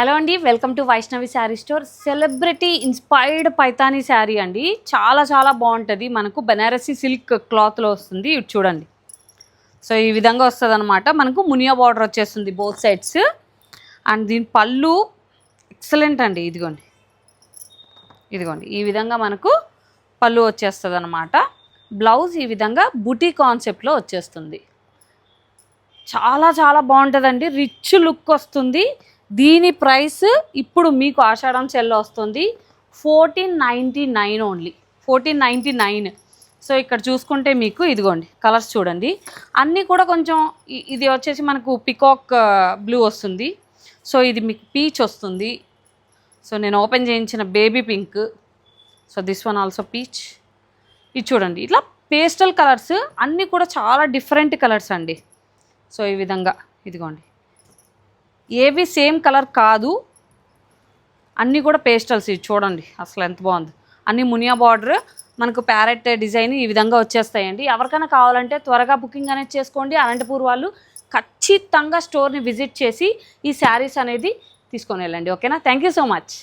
Hello అండి, welcome to Vaishnavi sari store. Celebrity inspired Paithani sari అండి. చాలా చాలా బాగుంటుంది. మనకు బనారసి సిల్క్ క్లాత్లో వస్తుంది. ఇటు చూడండి. సో ఈ విధంగా వస్తుంది అనమాట. మనకు మునియా బార్డర్ వచ్చేస్తుంది బోత్ సైడ్స్. అండ్ దీని పళ్ళు ఎక్సలెంట్ అండి. ఇదిగోండి ఈ విధంగా మనకు పళ్ళు వచ్చేస్తుంది అనమాట. బ్లౌజ్ ఈ విధంగా బుటీ కాన్సెప్ట్లో వచ్చేస్తుంది. చాలా చాలా బాగుంటుందండి. రిచ్ లుక్ వస్తుంది. దీని ప్రైస్ ఇప్పుడు మీకు ఆషాఢం సెల్లో వస్తుంది 1499 ఓన్లీ, 1499. సో ఇక్కడ చూసుకుంటే మీకు ఇదిగోండి కలర్స్ చూడండి. అన్నీ కూడా కొంచెం ఇది వచ్చేసి మనకు పికాక్ బ్లూ వస్తుంది. సో ఇది మీకు పీచ్ వస్తుంది. సో నేను ఓపెన్ చేయించిన baby pink. So this one also peach. ఇది చూడండి, ఇట్లా పేస్టల్ కలర్స్ అన్నీ కూడా చాలా డిఫరెంట్ కలర్స్ అండి. సో ఈ విధంగా ఇదిగోండి, ఏవి సేమ్ కలర్ కాదు, అన్నీ కూడా పేస్టల్స్. ఇది చూడండి అసలు ఎంత బాగుంది. అన్నీ మునియా బార్డర్, మనకు ప్యారెట్ డిజైన్ ఈ విధంగా వచ్చేస్తాయండి. ఎవరికైనా కావాలంటే త్వరగా బుకింగ్ అనేది చేసుకోండి. అనంతపూర్ వాళ్ళు ఖచ్చితంగా స్టోర్ని విజిట్ చేసి ఈ శారీస్ అనేది తీసుకొని వెళ్ళండి. ఓకేనా? Thank you so much.